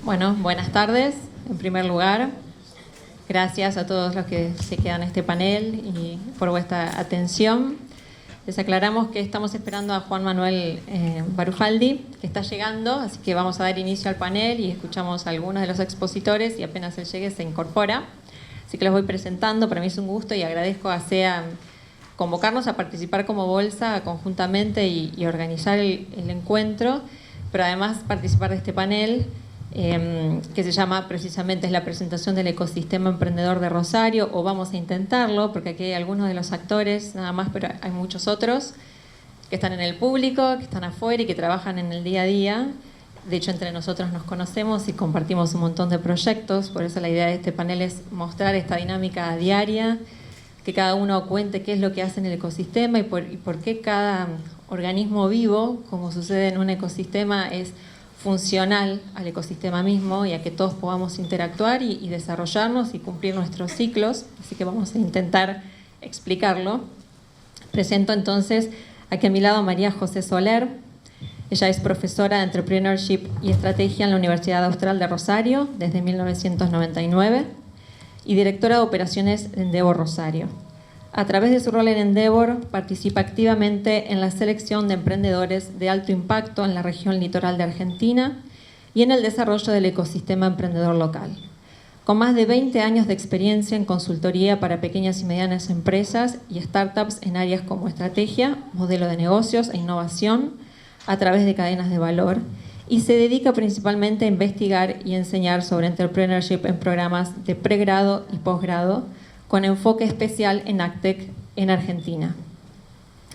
Bueno, buenas tardes. En primer lugar, gracias a todos los que se quedan en este panel y por vuestra atención. Les aclaramos que estamos esperando a Juan Manuel Barufaldi, que está llegando, así que vamos a dar inicio al panel y escuchamos a algunos de los expositores y apenas él llegue se incorpora. Así que los voy presentando. Para mí es un gusto y agradezco a SEA convocarnos a participar como bolsa conjuntamente y organizar el encuentro, pero además participar de este panel que se llama precisamente, es la presentación del ecosistema emprendedor de Rosario, o vamos a intentarlo, porque aquí hay algunos de los actores nada más, pero hay muchos otros que están en el público, que están afuera y que trabajan en el día a día. De hecho, entre nosotros nos conocemos y compartimos un montón de proyectos, por eso la idea de este panel es mostrar esta dinámica diaria, que cada uno cuente qué es lo que hace en el ecosistema y por qué cada organismo vivo, como sucede en un ecosistema, es funcional al ecosistema mismo y a que todos podamos interactuar y desarrollarnos y cumplir nuestros ciclos. Así que vamos a intentar explicarlo. Presento entonces aquí a mi lado a María José Soler. Ella es profesora de Entrepreneurship y Estrategia en la Universidad Austral de Rosario desde 1999 y directora de operaciones de Endeavor Rosario. A través de su rol en Endeavor, participa activamente en la selección de emprendedores de alto impacto en la región litoral de Argentina y en el desarrollo del ecosistema emprendedor local. Con más de 20 años de experiencia en consultoría para pequeñas y medianas empresas y startups en áreas como estrategia, modelo de negocios e innovación a través de cadenas de valor, y se dedica principalmente a investigar y enseñar sobre entrepreneurship en programas de pregrado y posgrado, con enfoque especial en AgTech en Argentina.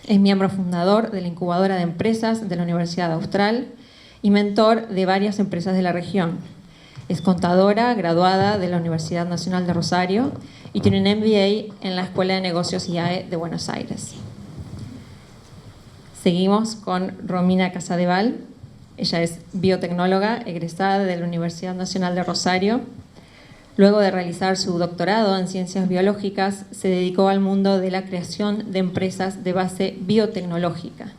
Es miembro fundador de la incubadora de empresas de la Universidad Austral y mentor de varias empresas de la región. Es contadora graduada de la Universidad Nacional de Rosario y tiene un MBA en la Escuela de Negocios IAE de Buenos Aires. Seguimos con Romina Casadeval. Ella es biotecnóloga egresada de la Universidad Nacional de Rosario. Luego de realizar su doctorado en ciencias biológicas, se dedicó al mundo de la creación de empresas de base biotecnológica,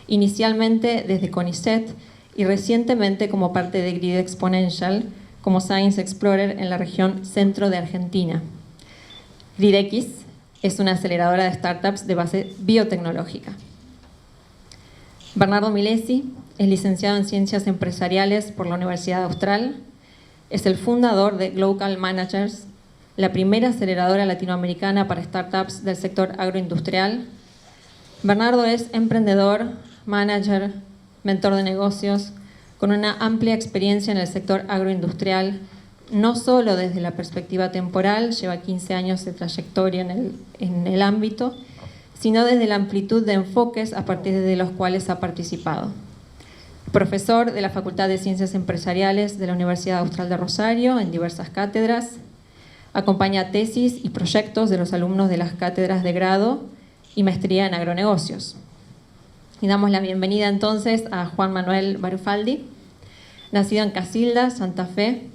inicialmente desde CONICET y recientemente como parte de Grid Exponential, como Science Explorer en la región centro de Argentina. GridX es una aceleradora de startups de base biotecnológica. Bernardo Milesi es licenciado en Ciencias Empresariales por la Universidad Austral. Es el fundador de Global Managers, la primera aceleradora latinoamericana para startups del sector agroindustrial. Bernardo es emprendedor, manager, mentor de negocios, con una amplia experiencia en el sector agroindustrial, no solo desde la perspectiva temporal, lleva 15 años de trayectoria en el ámbito, sino desde la amplitud de enfoques a partir de los cuales ha participado. Profesor de la Facultad de Ciencias Empresariales de la Universidad Austral de Rosario en diversas cátedras. Acompaña tesis y proyectos de los alumnos de las cátedras de grado y maestría en agronegocios. Y damos la bienvenida entonces a Juan Manuel Barufaldi, nacido en Casilda, Santa Fe.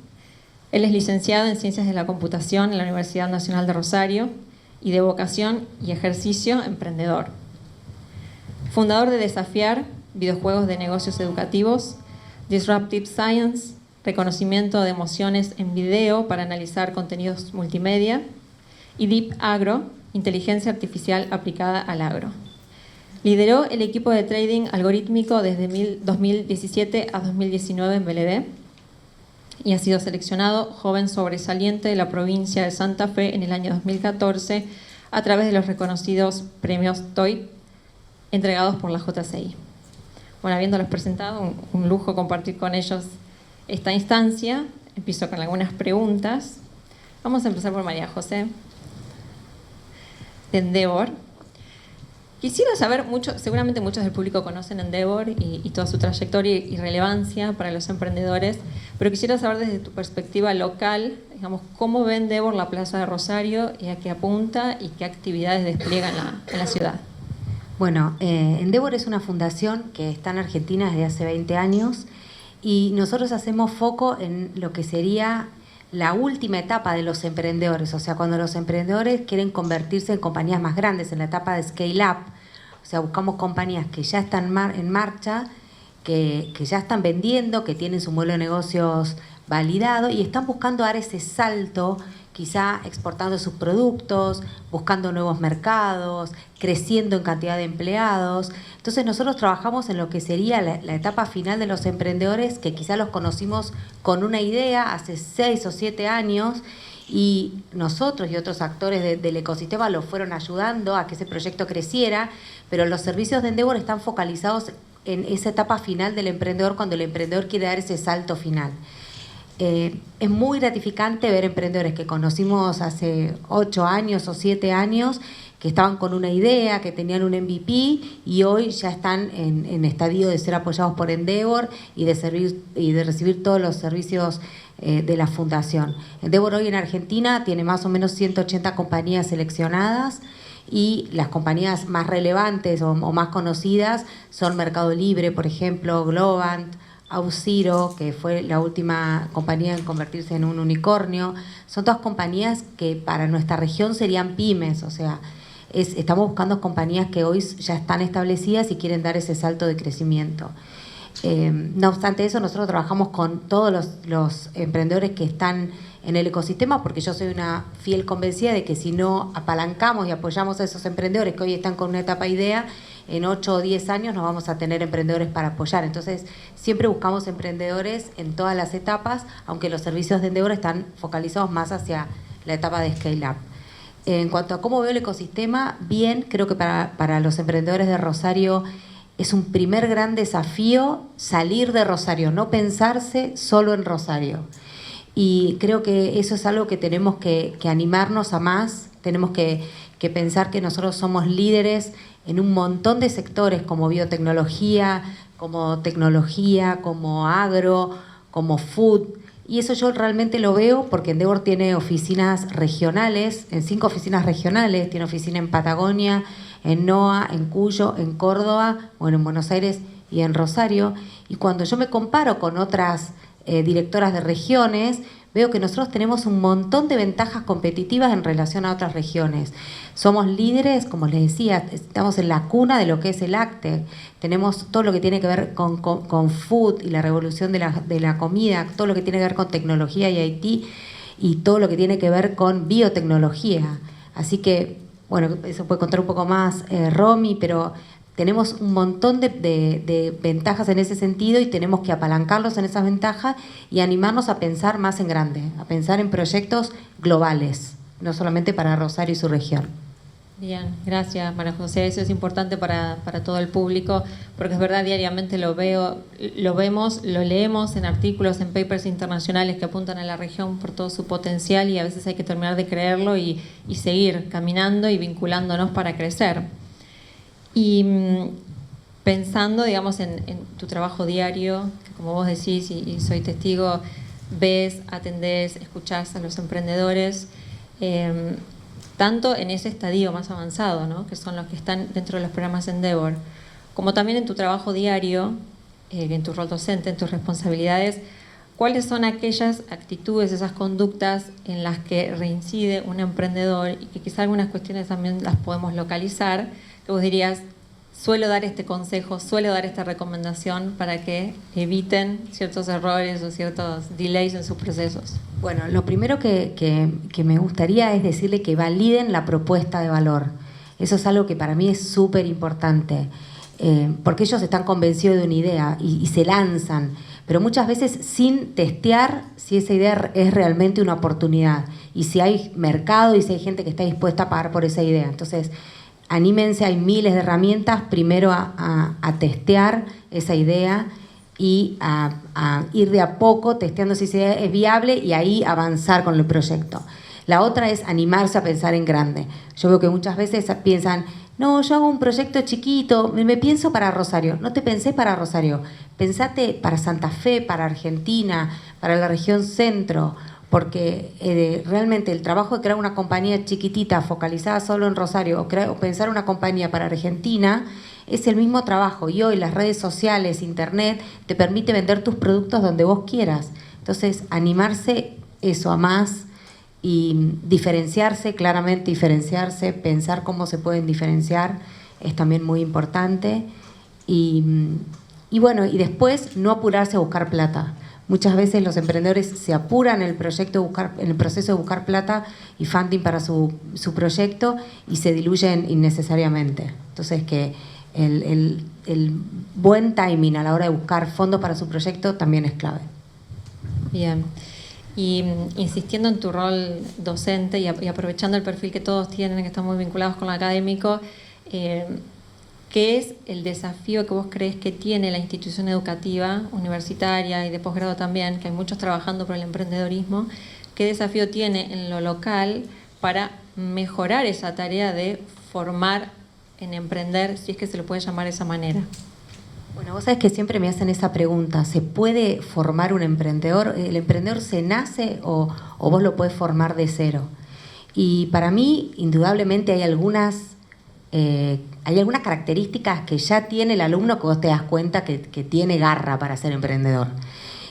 Él es licenciado en Ciencias de la Computación en la Universidad Nacional de Rosario y de vocación y ejercicio emprendedor. Fundador de Desafiar, videojuegos de negocios educativos, Disruptive Science, reconocimiento de emociones en video para analizar contenidos multimedia, y Deep Agro, inteligencia artificial aplicada al agro. Lideró el equipo de trading algorítmico desde 2017 a 2019 en BLD y ha sido seleccionado joven sobresaliente de la provincia de Santa Fe en el año 2014 a través de los reconocidos premios TOY entregados por la JCI. Bueno, habiéndolos presentado, un lujo compartir con ellos esta instancia. Empiezo con algunas preguntas. Vamos a empezar por María José, de Endeavor. Quisiera saber, seguramente muchos del público conocen Endeavor y toda su trayectoria y relevancia para los emprendedores, pero quisiera saber desde tu perspectiva local, digamos, cómo ve Endeavor la Plaza de Rosario y a qué apunta y qué actividades despliega en la ciudad. Bueno, Endeavor es una fundación que está en Argentina desde hace 20 años y nosotros hacemos foco en lo que sería la última etapa de los emprendedores, o sea, cuando los emprendedores quieren convertirse en compañías más grandes, en la etapa de scale up, o sea, buscamos compañías que ya están en marcha, que ya están vendiendo, que tienen su modelo de negocios validado y están buscando dar ese salto, quizá exportando sus productos, buscando nuevos mercados, creciendo en cantidad de empleados. Entonces nosotros trabajamos en lo que sería la etapa final de los emprendedores, que quizá los conocimos con una idea hace 6 o 7 años, y nosotros y otros actores del ecosistema los fueron ayudando a que ese proyecto creciera, pero los servicios de Endeavor están focalizados en esa etapa final del emprendedor, cuando el emprendedor quiere dar ese salto final. Es muy gratificante ver emprendedores que conocimos hace 8 años o 7 años, que estaban con una idea, que tenían un MVP y hoy ya están en estadio de ser apoyados por Endeavor y de recibir todos los servicios de la fundación. Endeavor hoy en Argentina tiene más o menos 180 compañías seleccionadas, y las compañías más relevantes o más conocidas son Mercado Libre, por ejemplo, Globant, Auxiro, que fue la última compañía en convertirse en un unicornio. Son todas compañías que para nuestra región serían pymes, o sea, estamos buscando compañías que hoy ya están establecidas y quieren dar ese salto de crecimiento. No obstante eso, nosotros trabajamos con todos los emprendedores que están en el ecosistema, porque yo soy una fiel convencida de que si no apalancamos y apoyamos a esos emprendedores que hoy están con una etapa idea, en 8 o 10 años no vamos a tener emprendedores para apoyar. Entonces, siempre buscamos emprendedores en todas las etapas, aunque los servicios de Endeavor están focalizados más hacia la etapa de scale-up. En cuanto a cómo veo el ecosistema, bien, creo que para los emprendedores de Rosario es un primer gran desafío salir de Rosario, no pensarse solo en Rosario. Y creo que eso es algo que tenemos que animarnos a más, tenemos que pensar que nosotros somos líderes en un montón de sectores como biotecnología, como tecnología, como agro, como food. Y eso yo realmente lo veo porque Endeavor tiene oficinas regionales, en 5 oficinas regionales, tiene oficina en Patagonia, en NOA, en Cuyo, en Córdoba, bueno, en Buenos Aires y en Rosario. Y cuando yo me comparo con otras directoras de regiones, veo que nosotros tenemos un montón de ventajas competitivas en relación a otras regiones. Somos líderes, como les decía, estamos en la cuna de lo que es el lácteo. Tenemos todo lo que tiene que ver con food y la revolución de la comida, todo lo que tiene que ver con tecnología y IT, y todo lo que tiene que ver con biotecnología. Así que, bueno, eso puede contar un poco más Romy, pero tenemos un montón de ventajas en ese sentido y tenemos que apalancarlos en esas ventajas y animarnos a pensar más en grande, a pensar en proyectos globales, no solamente para Rosario y su región. Bien, gracias María José. Eso es importante para todo el público, porque es verdad, diariamente lo vemos, lo leemos en artículos, en papers internacionales que apuntan a la región por todo su potencial, y a veces hay que terminar de creerlo y seguir caminando y vinculándonos para crecer. Y pensando, digamos, en tu trabajo diario, que como vos decís y soy testigo, ves, atendés, escuchás a los emprendedores, tanto en ese estadio más avanzado, ¿no?, que son los que están dentro de los programas Endeavor, como también en tu trabajo diario, en tu rol docente, en tus responsabilidades. ¿Cuáles son aquellas actitudes, esas conductas en las que reincide un emprendedor, y que quizá algunas cuestiones también las podemos localizar, que vos dirías, suelo dar este consejo, suelo dar esta recomendación para que eviten ciertos errores o ciertos delays en sus procesos? Bueno, lo primero que me gustaría es decirle que validen la propuesta de valor. Eso es algo que para mí es súper importante, porque ellos están convencidos de una idea y se lanzan, pero muchas veces sin testear si esa idea es realmente una oportunidad y si hay mercado y si hay gente que está dispuesta a pagar por esa idea. Entonces, anímense, hay miles de herramientas, primero a testear esa idea y a ir de a poco testeando si esa idea es viable y ahí avanzar con el proyecto. La otra es animarse a pensar en grande. Yo veo que muchas veces piensan, no, yo hago un proyecto chiquito, me pienso para Rosario. No te pensé para Rosario, pensate para Santa Fe, para Argentina, para la región centro, porque realmente el trabajo de crear una compañía chiquitita focalizada solo en Rosario o pensar una compañía para Argentina es el mismo trabajo, y hoy las redes sociales, internet, te permite vender tus productos donde vos quieras. Entonces, animarse eso a más y diferenciarse, claramente diferenciarse, pensar cómo se pueden diferenciar es también muy importante. Y bueno, y después no apurarse a buscar plata, Muchas veces los emprendedores se apuran en el proceso de buscar plata y funding para su proyecto y se diluyen innecesariamente. Entonces, que el buen timing a la hora de buscar fondos para su proyecto también es clave. Bien. Y insistiendo en tu rol docente y aprovechando el perfil que todos tienen, que están muy vinculados con lo académico, ¿qué es el desafío que vos crees que tiene la institución educativa, universitaria y de posgrado también, que hay muchos trabajando por el emprendedorismo? ¿Qué desafío tiene en lo local para mejorar esa tarea de formar en emprender, si es que se lo puede llamar de esa manera? Bueno, vos sabés que siempre me hacen esa pregunta, ¿se puede formar un emprendedor? ¿El emprendedor se nace o vos lo podés formar de cero? Y para mí, indudablemente, hay algunas características que ya tiene el alumno que vos te das cuenta que tiene garra para ser emprendedor.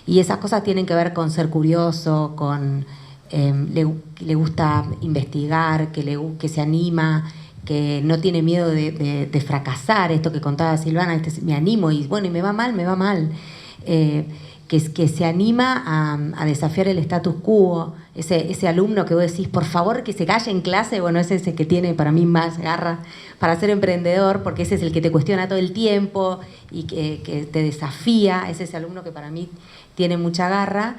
Y esas cosas tienen que ver con ser curioso, con le gusta investigar, que se anima, que no tiene miedo de fracasar, esto que contaba Silvana, me animo y bueno, y me va mal, que se anima a desafiar el status quo, ese alumno que vos decís, por favor, que se calle en clase, bueno, ese es el que tiene para mí más garra para ser emprendedor, porque ese es el que te cuestiona todo el tiempo y que te desafía, ese es el alumno que para mí tiene mucha garra,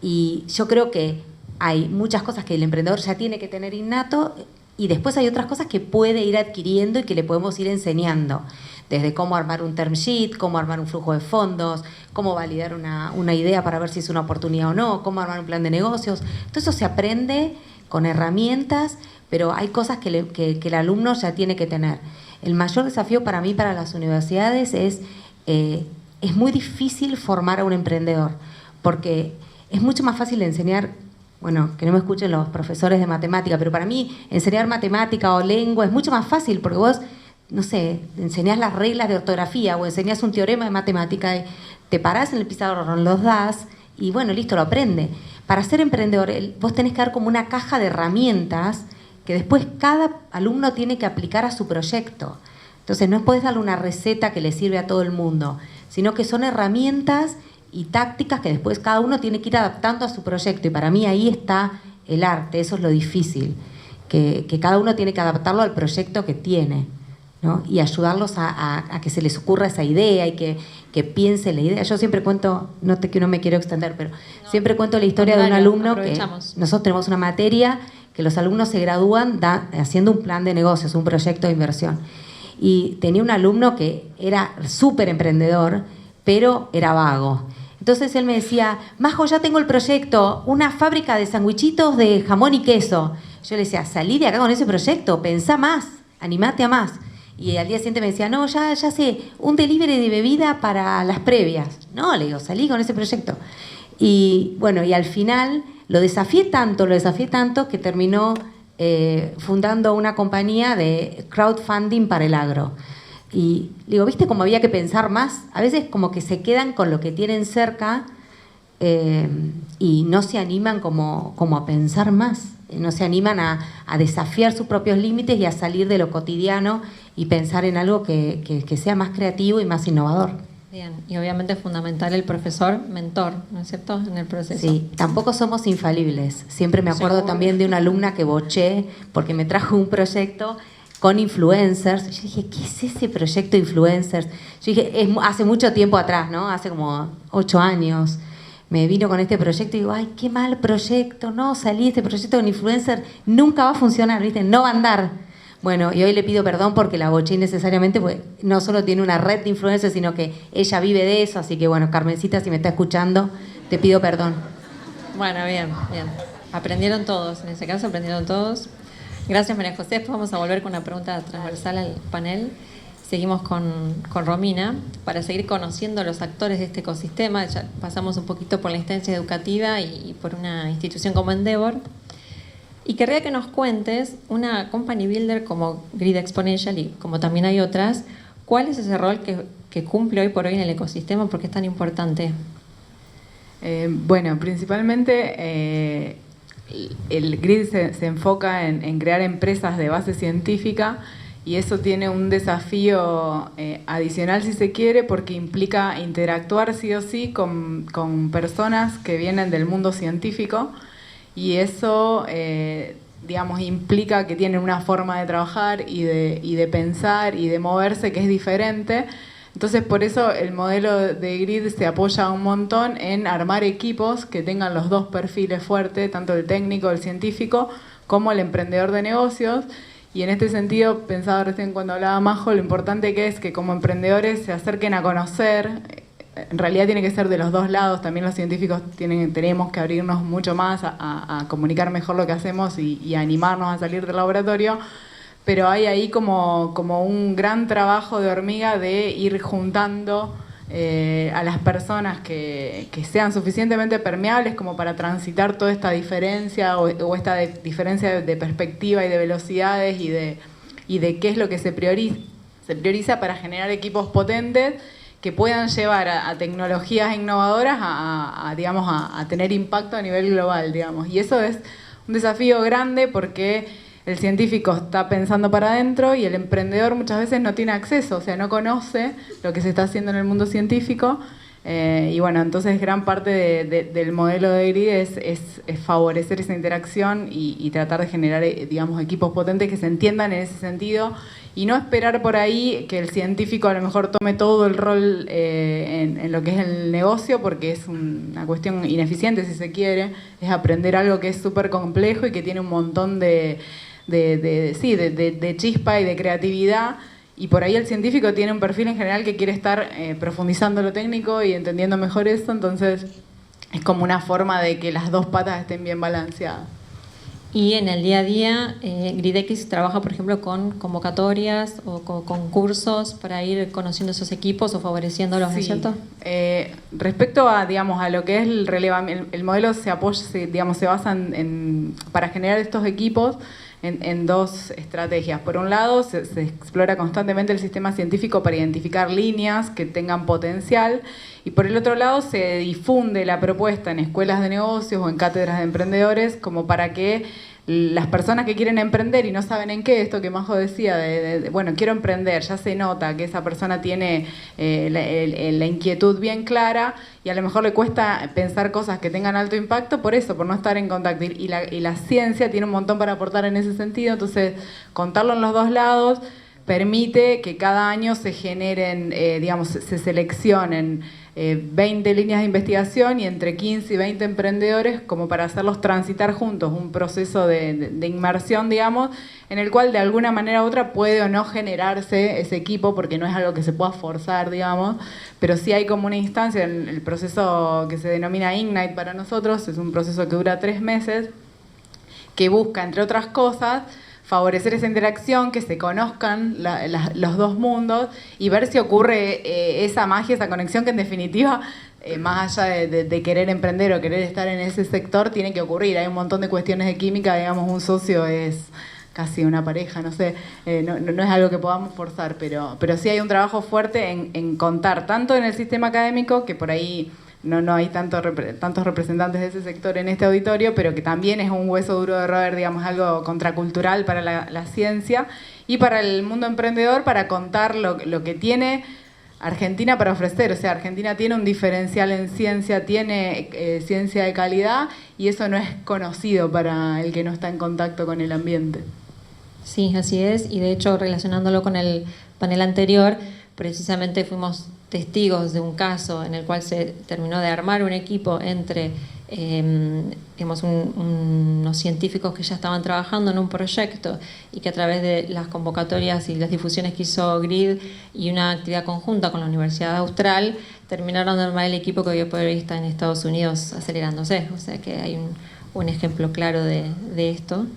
y yo creo que hay muchas cosas que el emprendedor ya tiene que tener innato, y después hay otras cosas que puede ir adquiriendo y que le podemos ir enseñando, desde cómo armar un term sheet, cómo armar un flujo de fondos, cómo validar una idea para ver si es una oportunidad o no, cómo armar un plan de negocios. Todo eso se aprende con herramientas, pero hay cosas que el alumno ya tiene que tener. El mayor desafío para mí, para las universidades, es muy difícil formar a un emprendedor, porque es mucho más fácil enseñar. Bueno, que no me escuchen los profesores de matemática, pero para mí enseñar matemática o lengua es mucho más fácil porque vos, no sé, enseñás las reglas de ortografía o enseñás un teorema de matemática y te parás en el pizarrón, los das y bueno, listo, lo aprende. Para ser emprendedor, vos tenés que dar como una caja de herramientas que después cada alumno tiene que aplicar a su proyecto. Entonces no podés darle una receta que le sirve a todo el mundo, sino que son herramientas y tácticas que después cada uno tiene que ir adaptando a su proyecto. Y para mí ahí está el arte, eso es lo difícil, que cada uno tiene que adaptarlo al proyecto que tiene, ¿no? Y ayudarlos a que se les ocurra esa idea y que piense la idea. Yo siempre cuento, no me quiero extender, pero siempre cuento la historia de un alumno que nosotros tenemos una materia que los alumnos se gradúan haciendo un plan de negocios, un proyecto de inversión. Y tenía un alumno que era súper emprendedor, pero era vago. Entonces él me decía, Majo, ya tengo el proyecto, una fábrica de sandwichitos de jamón y queso. Yo le decía, salí de acá con ese proyecto, pensá más, animate a más. Y al día siguiente me decía, no, ya sé, un delivery de bebida para las previas. No, le digo, salí con ese proyecto. Y bueno, y al final lo desafié tanto que terminó fundando una compañía de crowdfunding para el agro. Y digo, ¿viste cómo había que pensar más? A veces como que se quedan con lo que tienen cerca y no se animan como a pensar más. No se animan a desafiar sus propios límites y a salir de lo cotidiano y pensar en algo que sea más creativo y más innovador. Bien, y obviamente es fundamental el profesor mentor, ¿no es cierto?, en el proceso. Sí, tampoco somos infalibles. Siempre me acuerdo también de una alumna que boché porque me trajo un proyecto con influencers. Yo dije, ¿qué es ese proyecto de influencers? Yo dije, hace mucho tiempo atrás, ¿no? Hace como 8 años. Me vino con este proyecto y digo, ay, qué mal proyecto, no, salí este proyecto con influencer, nunca va a funcionar, ¿viste? No va a andar. Bueno, y hoy le pido perdón porque la boché innecesariamente, porque no solo tiene una red de influencers, sino que ella vive de eso, así que bueno, Carmencita, si me está escuchando, te pido perdón. Bueno, bien. Aprendieron todos, en ese caso aprendieron todos. Gracias, María José. Después vamos a volver con una pregunta transversal al panel. Seguimos con Romina para seguir conociendo a los actores de este ecosistema. Ya pasamos un poquito por la instancia educativa y por una institución como Endeavor. Y querría que nos cuentes, una company builder como Grid Exponential y como también hay otras, ¿cuál es ese rol que cumple hoy por hoy en el ecosistema? ¿Por qué es tan importante? Bueno, principalmente el GRID se enfoca en crear empresas de base científica y eso tiene un desafío adicional, si se quiere, porque implica interactuar sí o sí con personas que vienen del mundo científico, y eso, digamos, implica que tienen una forma de trabajar y de pensar y de moverse que es diferente. Entonces, por eso el modelo de GRID se apoya un montón en armar equipos que tengan los dos perfiles fuertes, tanto el técnico, el científico, como el emprendedor de negocios. Y en este sentido, pensaba recién cuando hablaba Majo, lo importante que es que como emprendedores se acerquen a conocer. En realidad tiene que ser de los dos lados, también los científicos tenemos que abrirnos mucho más a comunicar mejor lo que hacemos y a animarnos a salir del laboratorio, pero hay ahí como un gran trabajo de hormiga de ir juntando a las personas que sean suficientemente permeables como para transitar toda esta diferencia o esta diferencia de perspectiva y de velocidades y de qué es lo que se prioriza para generar equipos potentes que puedan llevar a tecnologías innovadoras digamos, a tener impacto a nivel global, digamos. Y eso es un desafío grande porque el científico está pensando para adentro y el emprendedor muchas veces no tiene acceso, o sea, no conoce lo que se está haciendo en el mundo científico. Y bueno, entonces gran parte del modelo de GRID es favorecer esa interacción y tratar de generar, digamos, equipos potentes que se entiendan en ese sentido y no esperar por ahí que el científico a lo mejor tome todo el rol en lo que es el negocio, porque es una cuestión ineficiente si se quiere, es aprender algo que es súper complejo y que tiene un montón de chispa y de creatividad. Y por ahí el científico tiene un perfil en general que quiere estar profundizando lo técnico y entendiendo mejor esto, entonces es como una forma de que las dos patas estén bien balanceadas. Y en el día a día, GridX trabaja, por ejemplo, con convocatorias o con concursos para ir conociendo esos equipos o favoreciéndolos, ¿no es cierto? Respecto a, digamos, a lo que es el modelo se apoya, digamos, se basa para generar estos equipos en dos estrategias. Por un lado, se explora constantemente el sistema científico para identificar líneas que tengan potencial, y por el otro lado se difunde la propuesta en escuelas de negocios o en cátedras de emprendedores como para que las personas que quieren emprender y no saben en qué, esto que Majo decía, bueno, quiero emprender, ya se nota que esa persona tiene la inquietud bien clara y a lo mejor le cuesta pensar cosas que tengan alto impacto por eso, por no estar en contacto. Y la ciencia tiene un montón para aportar en ese sentido, entonces contarlo en los dos lados permite que cada año se generen, digamos, se seleccionen 20 líneas de investigación y entre 15 y 20 emprendedores como para hacerlos transitar juntos un proceso de inmersión, digamos, en el cual de alguna manera u otra puede o no generarse ese equipo, porque no es algo que se pueda forzar, digamos, pero sí hay como una instancia en el proceso que se denomina Ignite para nosotros, es un proceso que dura 3 meses, que busca, entre otras cosas, favorecer esa interacción, que se conozcan los dos mundos y ver si ocurre esa magia, esa conexión que en definitiva, más allá de querer emprender o querer estar en ese sector, tiene que ocurrir. Hay un montón de cuestiones de química, digamos, un socio es casi una pareja, no sé, no es algo que podamos forzar, pero sí hay un trabajo fuerte en contar, tanto en el sistema académico, que por ahí no hay tantos representantes de ese sector en este auditorio, pero que también es un hueso duro de roer, digamos, algo contracultural para la ciencia y para el mundo emprendedor, para contar lo que tiene Argentina para ofrecer. O sea, Argentina tiene un diferencial en ciencia, tiene ciencia de calidad, y eso no es conocido para el que no está en contacto con el ambiente. Sí, así es, y de hecho, relacionándolo con el panel anterior, precisamente fuimos testigos de un caso en el cual se terminó de armar un equipo entre digamos, unos científicos que ya estaban trabajando en un proyecto y que a través de las convocatorias y las difusiones que hizo GRID y una actividad conjunta con la Universidad Austral, terminaron de armar el equipo que hoy por hoy está en Estados Unidos acelerándose. O sea que hay un ejemplo claro de esto.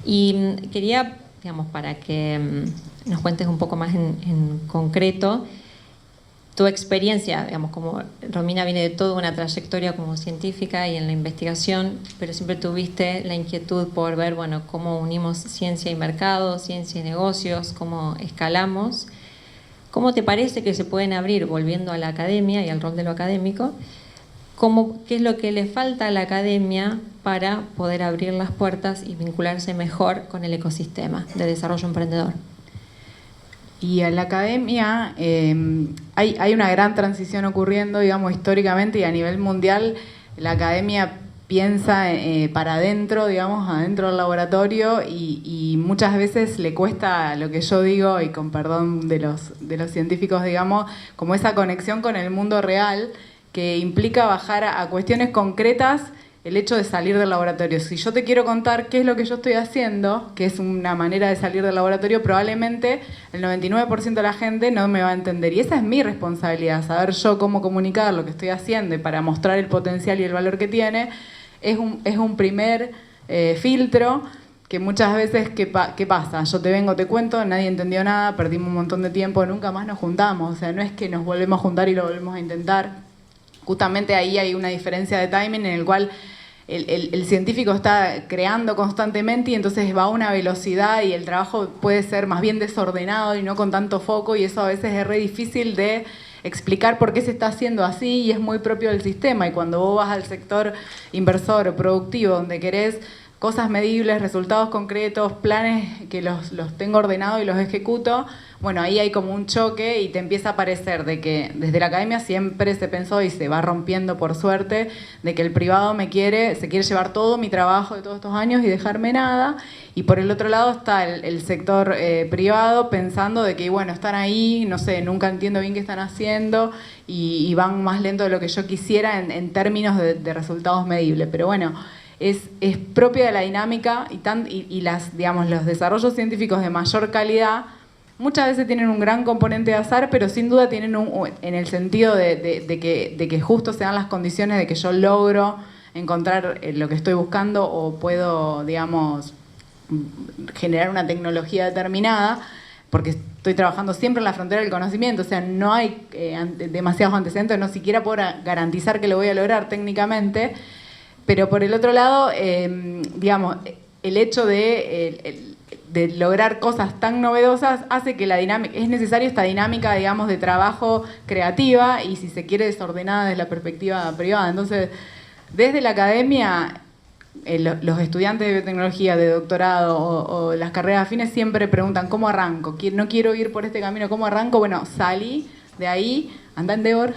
Y quería, digamos, para que nos cuentes un poco más en concreto tu experiencia, digamos, como Romina viene de toda una trayectoria como científica y en la investigación, pero siempre tuviste la inquietud por ver, bueno, cómo unimos ciencia y mercado, ciencia y negocios, cómo escalamos. ¿Cómo te parece que se pueden abrir, volviendo a la academia y al rol de lo académico, qué es lo que le falta a la academia para poder abrir las puertas y vincularse mejor con el ecosistema de desarrollo emprendedor? Y en la academia hay una gran transición ocurriendo, digamos, históricamente, y a nivel mundial la academia piensa para adentro, digamos, adentro del laboratorio, y muchas veces le cuesta lo que yo digo, y con perdón de los científicos, digamos, como esa conexión con el mundo real, que implica bajar a cuestiones concretas el hecho de salir del laboratorio. Si yo te quiero contar qué es lo que yo estoy haciendo, que es una manera de salir del laboratorio, probablemente el 99% de la gente no me va a entender. Y esa es mi responsabilidad, saber yo cómo comunicar lo que estoy haciendo, y para mostrar el potencial y el valor que tiene, es un primer filtro que muchas veces, ¿qué pasa? Yo te vengo, te cuento, nadie entendió nada, perdimos un montón de tiempo, nunca más nos juntamos. O sea, no es que nos volvemos a juntar y lo volvemos a intentar. Justamente ahí hay una diferencia de timing en el cual el científico está creando constantemente, y entonces va a una velocidad, y el trabajo puede ser más bien desordenado y no con tanto foco, y eso a veces es re difícil de explicar por qué se está haciendo así, y es muy propio del sistema. Y cuando vos vas al sector inversor o productivo, donde querés cosas medibles, resultados concretos, planes que los tengo ordenados y los ejecuto, bueno, ahí hay como un choque, y te empieza a parecer de que desde la academia siempre se pensó, y se va rompiendo por suerte, de que el privado se quiere llevar todo mi trabajo de todos estos años y dejarme nada. Y por el otro lado está el sector privado pensando de que, bueno, están ahí, no sé, nunca entiendo bien qué están haciendo, y van más lento de lo que yo quisiera en términos de resultados medibles. Pero bueno, es propia de la dinámica, y digamos, los desarrollos científicos de mayor calidad muchas veces tienen un gran componente de azar, pero sin duda tienen en el sentido de que justo se dan las condiciones de que yo logro encontrar lo que estoy buscando, o puedo, digamos, generar una tecnología determinada, porque estoy trabajando siempre en la frontera del conocimiento. O sea, no hay demasiados antecedentes, no siquiera puedo garantizar que lo voy a lograr técnicamente. Pero por el otro lado, digamos, el hecho de lograr cosas tan novedosas hace que es necesaria esta dinámica, digamos, de trabajo creativa, y si se quiere desordenada desde la perspectiva privada. Entonces, desde la academia, los estudiantes de biotecnología, de doctorado o las carreras afines siempre preguntan, ¿cómo arranco? No quiero ir por este camino, ¿cómo arranco? Bueno, salí de ahí, anda en Endeavor.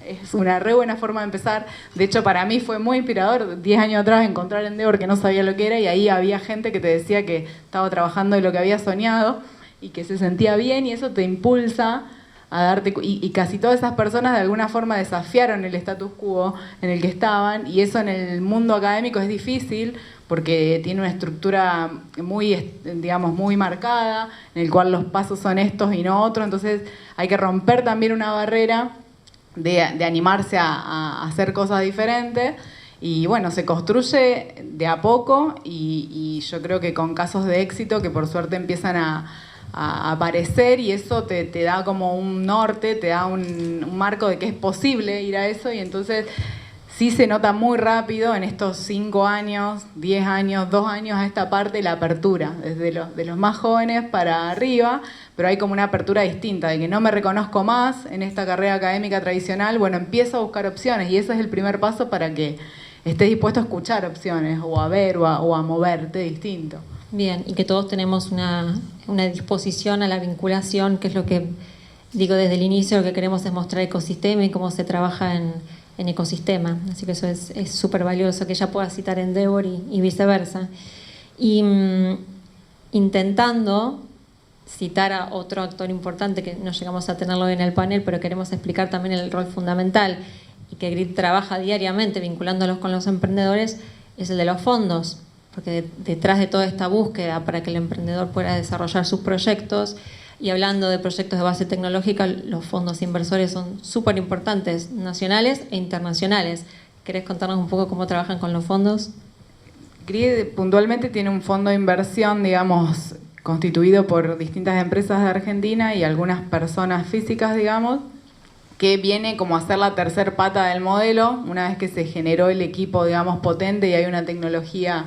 Es una re buena forma de empezar. De hecho, para mí fue muy inspirador 10 años atrás encontrar Endeavor, que no sabía lo que era, y ahí había gente que te decía que estaba trabajando de lo que había soñado y que se sentía bien, y eso te impulsa a darte... Y casi todas esas personas de alguna forma desafiaron el status quo en el que estaban, y eso en el mundo académico es difícil porque tiene una estructura muy, digamos, muy marcada, en el cual los pasos son estos y no otros. Entonces hay que romper también una barrera de animarse a hacer cosas diferentes, y bueno, se construye de a poco, y yo creo que con casos de éxito que por suerte empiezan a aparecer, y eso te da como un norte, te da un marco de que es posible ir a eso. Y entonces sí se nota muy rápido en estos 5 años, 10 años, 2 años a esta parte, la apertura, desde de los más jóvenes para arriba, pero hay como una apertura distinta, de que no me reconozco más en esta carrera académica tradicional, bueno, empiezo a buscar opciones, y ese es el primer paso para que estés dispuesto a escuchar opciones, o a ver, o a moverte distinto. Bien, y que todos tenemos una disposición a la vinculación, que es lo que digo desde el inicio, lo que queremos es mostrar ecosistema y cómo se trabaja en ecosistema. Así que eso es súper valioso, que ella pueda citar Endeavor y viceversa. Y intentando citar a otro actor importante, que no llegamos a tenerlo en el panel, pero queremos explicar también el rol fundamental, y que GRID trabaja diariamente vinculándolos con los emprendedores, es el de los fondos. Porque detrás de toda esta búsqueda para que el emprendedor pueda desarrollar sus proyectos, y hablando de proyectos de base tecnológica, los fondos inversores son súper importantes, nacionales e internacionales. ¿Querés contarnos un poco cómo trabajan con los fondos? GRID puntualmente tiene un fondo de inversión, digamos, constituido por distintas empresas de Argentina y algunas personas físicas, digamos, que viene como a ser la tercer pata del modelo, una vez que se generó el equipo, digamos, potente, y hay una tecnología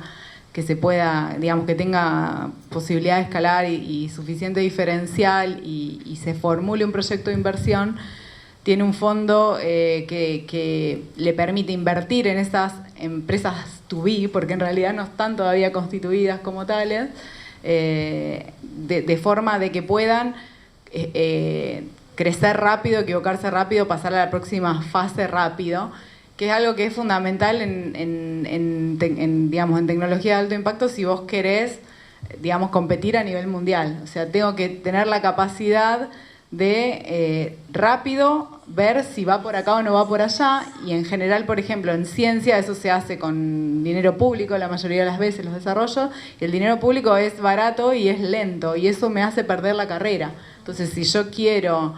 que se pueda, digamos, que tenga posibilidad de escalar y suficiente diferencial, y se formule un proyecto de inversión. Tiene un fondo que le permite invertir en esas empresas to be, porque en realidad no están todavía constituidas como tales, de forma de que puedan crecer rápido, equivocarse rápido, pasar a la próxima fase rápido, que es algo que es fundamental digamos, en tecnología de alto impacto si vos querés, digamos, competir a nivel mundial. O sea, tengo que tener la capacidad de rápido ver si va por acá o no va por allá, y en general, por ejemplo, en ciencia eso se hace con dinero público la mayoría de las veces, los desarrollos, y el dinero público es barato y es lento, y eso me hace perder la carrera. Entonces, si yo quiero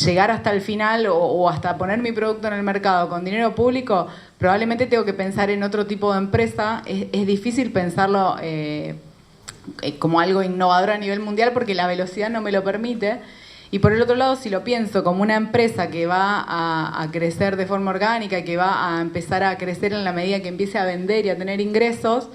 llegar hasta el final o hasta poner mi producto en el mercado con dinero público, probablemente tengo que pensar en otro tipo de empresa. Es difícil pensarlo como algo innovador a nivel mundial porque la velocidad no me lo permite. Y por el otro lado, si lo pienso como una empresa que va a crecer de forma orgánica y que va a empezar a crecer en la medida que empiece a vender y a tener ingresos,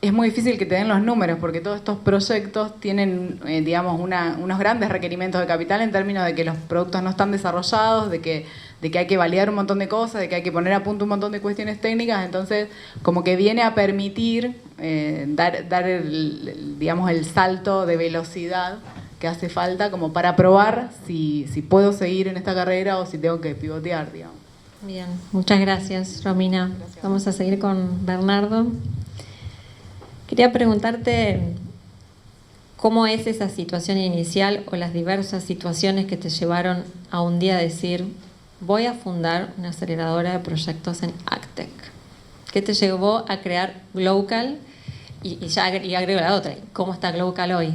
es muy difícil que te den los números porque todos estos proyectos tienen, digamos, unos grandes requerimientos de capital en términos de que los productos no están desarrollados, de que hay que validar un montón de cosas, de que hay que poner a punto un montón de cuestiones técnicas. Entonces, como que viene a permitir dar digamos, el salto de velocidad que hace falta como para probar si puedo seguir en esta carrera o si tengo que pivotear, digamos. Bien, muchas gracias, Romina. Gracias. Vamos a seguir con Bernardo. Quería preguntarte cómo es esa situación inicial o las diversas situaciones que te llevaron a un día decir voy a fundar una aceleradora de proyectos en AgTech. ¿Qué te llevó a crear Glowcal? Y agrego la otra, ¿cómo está Glowcal hoy?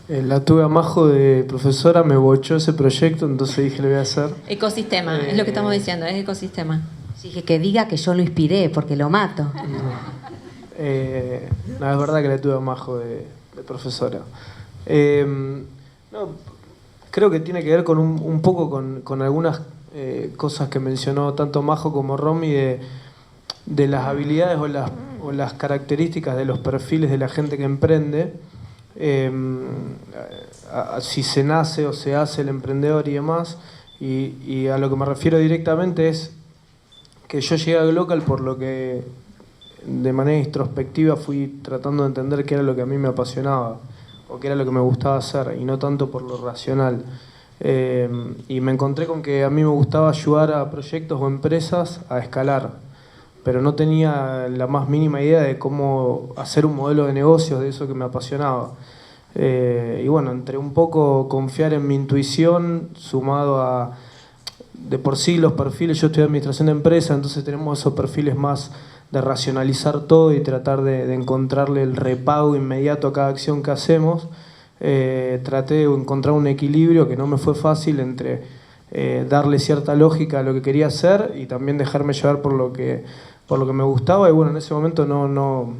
La tuve a Majo de profesora, me bochó ese proyecto, entonces dije, lo voy a hacer. Ecosistema, es lo que estamos diciendo, es ecosistema. Dije que diga que yo lo inspiré, porque lo mato. No, es verdad que la tuve a Majo de profesora. No, creo que tiene que ver con un poco con algunas cosas que mencionó tanto Majo como Romy de las habilidades o las características de los perfiles de la gente que emprende. Si se nace o se hace el emprendedor y demás, y a lo que me refiero directamente es que yo llegué a Glowcal por lo que de manera introspectiva fui tratando de entender qué era lo que a mí me apasionaba o qué era lo que me gustaba hacer y no tanto por lo racional. Y me encontré con que a mí me gustaba ayudar a proyectos o empresas a escalar, pero no tenía la más mínima idea de cómo hacer un modelo de negocios de eso que me apasionaba. Y bueno, entre un poco confiar en mi intuición, sumado a, de por sí los perfiles, yo estudié administración de empresas, entonces tenemos esos perfiles más de racionalizar todo y tratar de encontrarle el repago inmediato a cada acción que hacemos. Traté de encontrar un equilibrio que no me fue fácil entre darle cierta lógica a lo que quería hacer y también dejarme llevar por lo que me gustaba. Y bueno, en ese momento no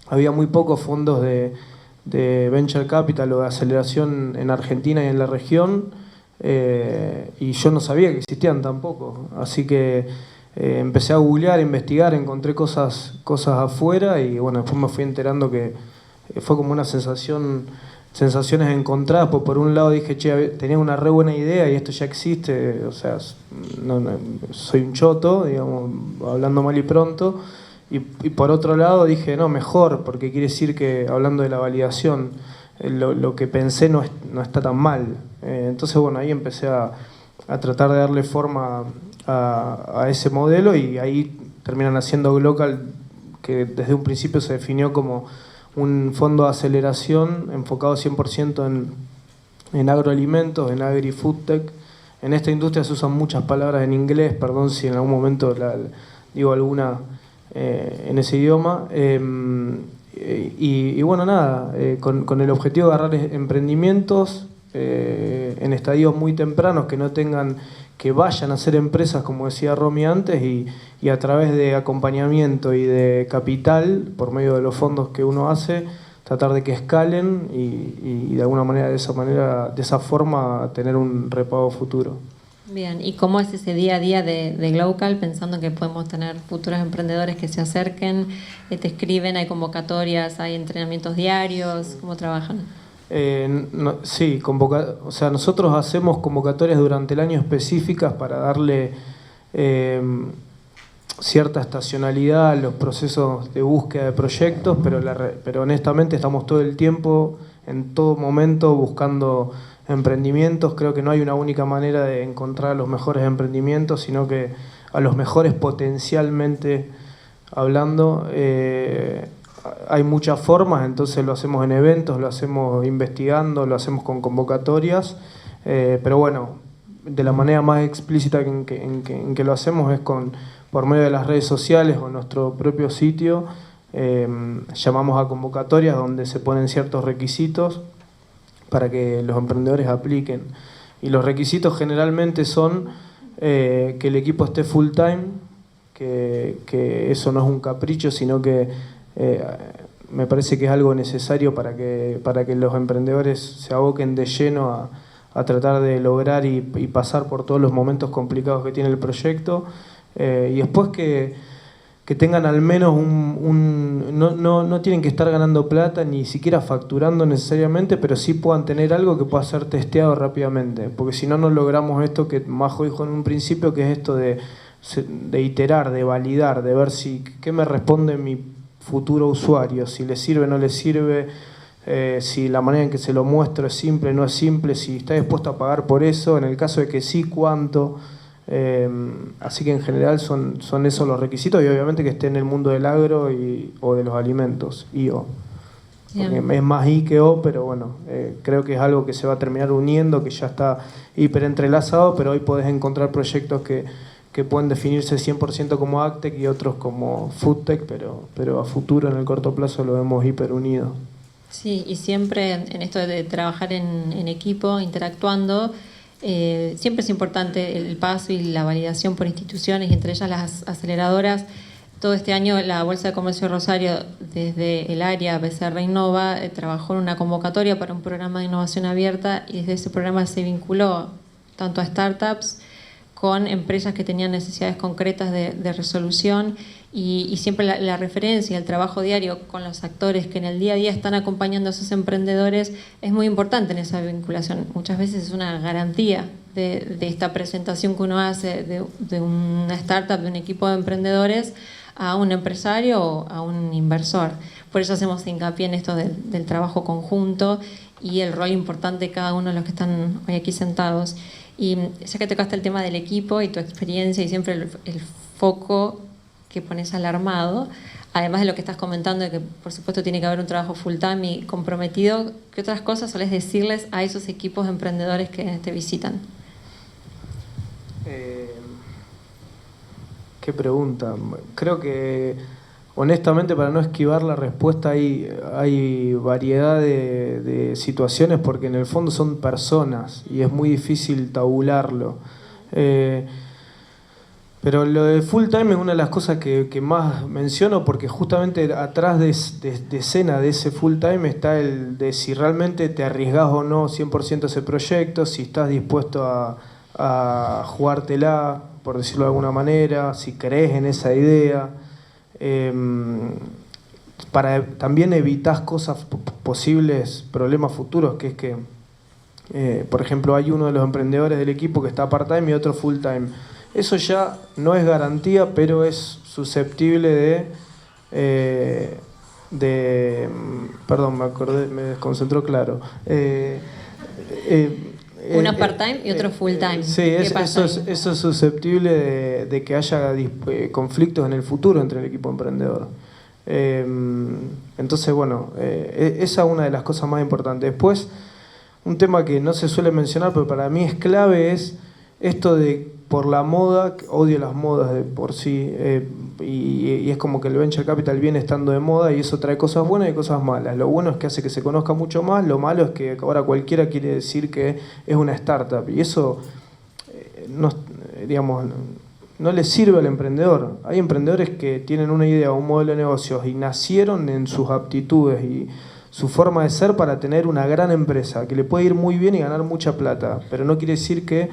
había muy pocos fondos de venture capital o de aceleración en Argentina y en la región, y yo no sabía que existían tampoco, así que empecé a googlear, a investigar, encontré cosas afuera y bueno, después me fui enterando que fue como una sensaciones encontradas, pues por un lado dije, che, tenía una re buena idea y esto ya existe, o sea, no, soy un choto, digamos, hablando mal y pronto, y por otro lado dije, no, mejor, porque quiere decir que, hablando de la validación, lo que pensé no está tan mal. Entonces, bueno, ahí empecé a tratar de darle forma a ese modelo y ahí terminan haciendo Glowcal, que desde un principio se definió como un fondo de aceleración enfocado 100% en agroalimentos, en agri-foodtech. En esta industria se usan muchas palabras en inglés, perdón si en algún momento digo alguna en ese idioma. Y bueno, nada, con el objetivo de agarrar emprendimientos en estadios muy tempranos que vayan a ser empresas, como decía Romy antes, y a través de acompañamiento y de capital, por medio de los fondos que uno hace, tratar de que escalen y de alguna manera, de esa forma, tener un repago futuro. Bien, ¿y cómo es ese día a día de Glowcal, pensando que podemos tener futuros emprendedores que se acerquen, que te escriben, hay convocatorias, hay entrenamientos diarios? ¿Cómo trabajan? Sí, o sea, nosotros hacemos convocatorias durante el año específicas para darle cierta estacionalidad a los procesos de búsqueda de proyectos, pero honestamente estamos todo el tiempo en todo momento buscando emprendimientos. Creo que no hay una única manera de encontrar los mejores emprendimientos, sino que a los mejores potencialmente hablando. Hay muchas formas, entonces lo hacemos en eventos, lo hacemos investigando, lo hacemos con convocatorias, pero bueno, de la manera más explícita en que lo hacemos es por medio de las redes sociales o nuestro propio sitio. Llamamos a convocatorias donde se ponen ciertos requisitos para que los emprendedores apliquen. Y los requisitos generalmente son que el equipo esté full time, que eso no es un capricho, sino que me parece que es algo necesario para que los emprendedores se aboquen de lleno a tratar de lograr y pasar por todos los momentos complicados que tiene el proyecto, y después que tengan al menos no tienen que estar ganando plata ni siquiera facturando necesariamente, pero sí puedan tener algo que pueda ser testeado rápidamente, porque si no, no logramos esto que Majo dijo en un principio, que es esto de iterar, de validar, de ver qué me responde mi futuro usuario, si le sirve o no le sirve, si la manera en que se lo muestro es simple o no es simple, si está dispuesto a pagar por eso, en el caso de que sí, cuánto. Así que en general son esos los requisitos, y obviamente que esté en el mundo del agro o de los alimentos, I/O. Porque es más I que O, pero bueno, creo que es algo que se va a terminar uniendo, que ya está hiper entrelazado, pero hoy podés encontrar proyectos que pueden definirse 100% como AgTech y otros como FoodTech, pero a futuro, en el corto plazo, lo vemos hiper unido. Sí, y siempre en esto de trabajar en equipo, interactuando, siempre es importante el paso y la validación por instituciones, y entre ellas las aceleradoras. Todo este año la Bolsa de Comercio de Rosario, desde el área BCR Innova, trabajó en una convocatoria para un programa de innovación abierta, y desde ese programa se vinculó tanto a startups con empresas que tenían necesidades concretas de resolución, y siempre la referencia, el trabajo diario con los actores que en el día a día están acompañando a esos emprendedores es muy importante en esa vinculación. Muchas veces es una garantía de esta presentación que uno hace de una startup, de un equipo de emprendedores, a un empresario o a un inversor. Por eso hacemos hincapié en esto del trabajo conjunto y el rol importante de cada uno de los que están hoy aquí sentados. Y ya que tocaste el tema del equipo y tu experiencia y siempre el foco que pones al armado, además de lo que estás comentando, de que por supuesto tiene que haber un trabajo full time y comprometido, ¿qué otras cosas solés decirles a esos equipos de emprendedores que te visitan? Qué pregunta. Creo que, honestamente, para no esquivar la respuesta, hay variedad de situaciones, porque en el fondo son personas y es muy difícil tabularlo. Pero lo de full time es una de las cosas que más menciono, porque justamente atrás de escena de ese full time está el de si realmente te arriesgás o no 100% ese proyecto, si estás dispuesto a jugártela, por decirlo de alguna manera, si crees en esa idea. También evitás posibles problemas futuros, que es que, por ejemplo, hay uno de los emprendedores del equipo que está part-time y otro full-time. Eso ya no es garantía, pero es susceptible perdón, me desconcentró, claro. Uno part-time y otro full-time. Sí, eso es susceptible de que haya conflictos en el futuro entre el equipo emprendedor. Entonces, bueno, esa es una de las cosas más importantes. Después, un tema que no se suele mencionar, pero para mí es clave, es esto de, por la moda, odio las modas de por sí, y es como que el venture capital viene estando de moda, y eso trae cosas buenas y cosas malas. Lo bueno es que hace que se conozca mucho más, lo malo es que ahora cualquiera quiere decir que es una startup, y eso no le sirve al emprendedor. Hay emprendedores que tienen una idea o un modelo de negocios y nacieron en sus aptitudes y su forma de ser para tener una gran empresa, que le puede ir muy bien y ganar mucha plata, pero no quiere decir que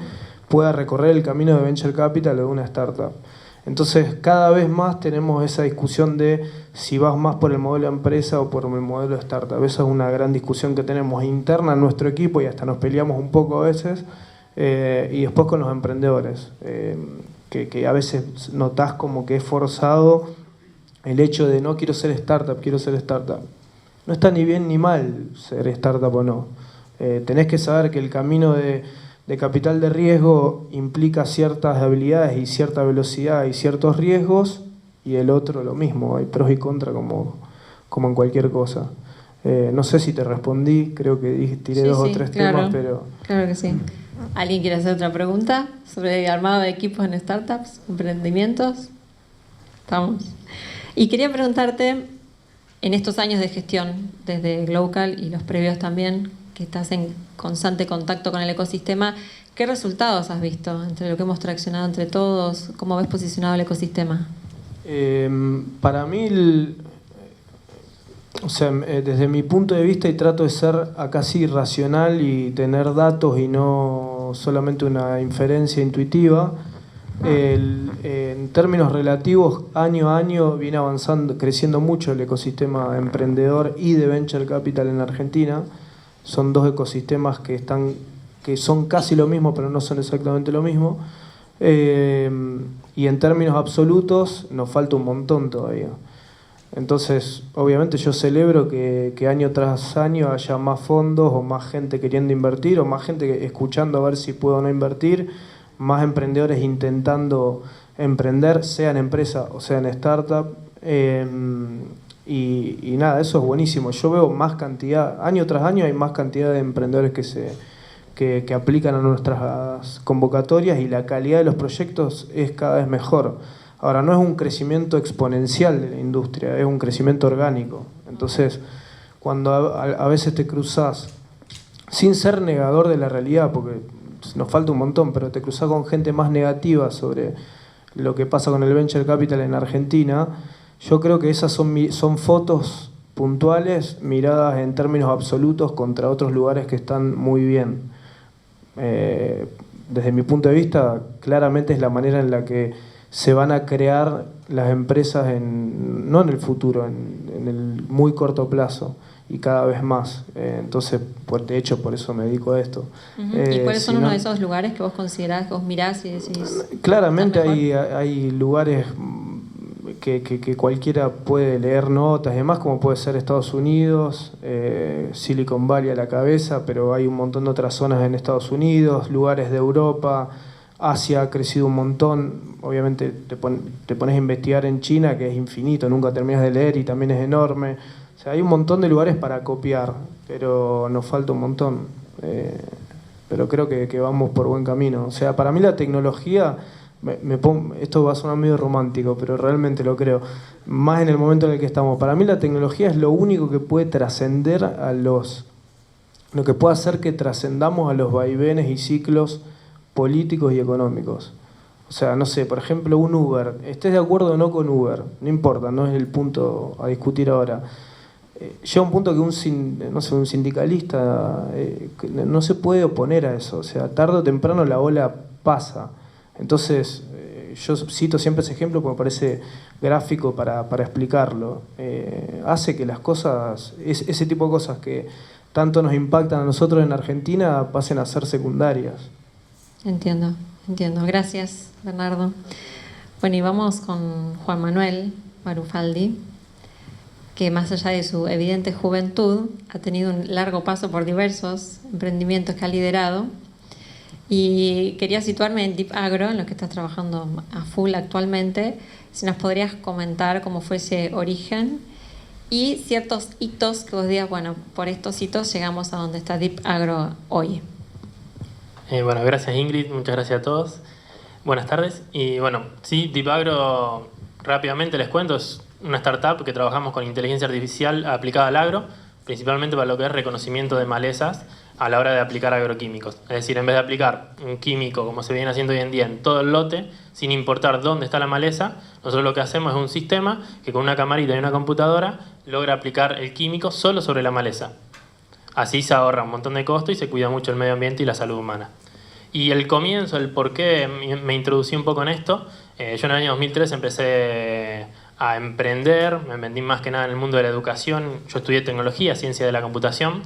pueda recorrer el camino de venture capital o de una startup. Entonces, cada vez más tenemos esa discusión de si vas más por el modelo de empresa o por el modelo de startup. Esa es una gran discusión que tenemos interna en nuestro equipo, y hasta nos peleamos un poco a veces, y después con los emprendedores, que a veces notás como que es forzado el hecho de no quiero ser startup, quiero ser startup. no está ni bien ni mal ser startup o no. Tenés que saber que el camino de capital de riesgo implica ciertas habilidades y cierta velocidad y ciertos riesgos, y el otro lo mismo, hay pros y contras como en cualquier cosa. No sé si te respondí, creo que tiré dos o tres temas, pero... Claro que sí. ¿Alguien quiere hacer otra pregunta sobre armado de equipos en startups, emprendimientos? Estamos. Y quería preguntarte, en estos años de gestión, desde Global y los previos también, que estás en constante contacto con el ecosistema, ¿qué resultados has visto entre lo que hemos traccionado entre todos? ¿Cómo ves posicionado el ecosistema? Para mí, desde mi punto de vista, y trato de ser casi racional y tener datos y no solamente una inferencia intuitiva, en términos relativos, año a año viene avanzando, creciendo mucho el ecosistema emprendedor y de venture capital en Argentina. Son dos ecosistemas que son casi lo mismo, pero no son exactamente lo mismo. Y en términos absolutos nos falta un montón todavía. Entonces, obviamente yo celebro que año tras año haya más fondos o más gente queriendo invertir o más gente escuchando a ver si puedo o no invertir, más emprendedores intentando emprender, sea en empresa o sea en startup. Y nada, eso es buenísimo. Yo veo más cantidad, año tras año hay más cantidad de emprendedores que aplican a nuestras convocatorias, y la calidad de los proyectos es cada vez mejor. Ahora, no es un crecimiento exponencial de la industria, es un crecimiento orgánico. Entonces, cuando a veces te cruzás, sin ser negador de la realidad, porque nos falta un montón, pero te cruzás con gente más negativa sobre lo que pasa con el venture capital en Argentina, yo creo que esas son fotos puntuales miradas en términos absolutos contra otros lugares que están muy bien. Desde mi punto de vista, claramente es la manera en la que se van a crear las empresas, no en el futuro, en el muy corto plazo, y cada vez más. Entonces, de hecho, por eso me dedico a esto. ¿Y cuáles son uno de esos lugares que vos considerás, que vos mirás y decís? Claramente hay lugares que cualquiera puede leer notas y demás, como puede ser Estados Unidos, Silicon Valley a la cabeza, pero hay un montón de otras zonas en Estados Unidos, lugares de Europa. Asia ha crecido un montón. Obviamente te pones a investigar en China, que es infinito, nunca terminas de leer y también es enorme. O sea, hay un montón de lugares para copiar, pero nos falta un montón. Pero creo que vamos por buen camino. O sea, para mí la tecnología, esto va a sonar medio romántico, pero realmente lo creo, más en el momento en el que estamos. Para mí la tecnología es lo único que puede trascender lo que puede hacer que trascendamos a los vaivenes y ciclos políticos y económicos. O sea, no sé, por ejemplo, un Uber. Estés de acuerdo o no con Uber, no importa, no es el punto a discutir ahora. Llega un punto que un sindicalista no se puede oponer a eso. O sea, tarde o temprano la ola pasa. Entonces, yo cito siempre ese ejemplo porque me parece gráfico para explicarlo. Hace que las cosas, ese tipo de cosas que tanto nos impactan a nosotros en Argentina, pasen a ser secundarias. Entiendo. Gracias, Bernardo. Bueno, y vamos con Juan Manuel Marufaldi, que más allá de su evidente juventud, ha tenido un largo paso por diversos emprendimientos que ha liderado. Y quería situarme en Deep Agro, en lo que estás trabajando a full actualmente. Si nos podrías comentar cómo fue ese origen y ciertos hitos que vos digas, bueno, por estos hitos llegamos a donde está Deep Agro hoy. Bueno, gracias Ingrid, muchas gracias a todos. Buenas tardes. Y bueno, sí, Deep Agro, rápidamente les cuento, es una startup que trabajamos con inteligencia artificial aplicada al agro, principalmente para lo que es reconocimiento de malezas a la hora de aplicar agroquímicos. Es decir, en vez de aplicar un químico como se viene haciendo hoy en día en todo el lote, sin importar dónde está la maleza, nosotros lo que hacemos es un sistema que con una camarita y una computadora logra aplicar el químico solo sobre la maleza. Así se ahorra un montón de costo y se cuida mucho el medio ambiente y la salud humana. Y el comienzo, el por qué me introducí un poco en esto, yo en el año 2003 empecé a emprender, me metí más que nada en el mundo de la educación. Yo estudié tecnología, ciencia de la computación,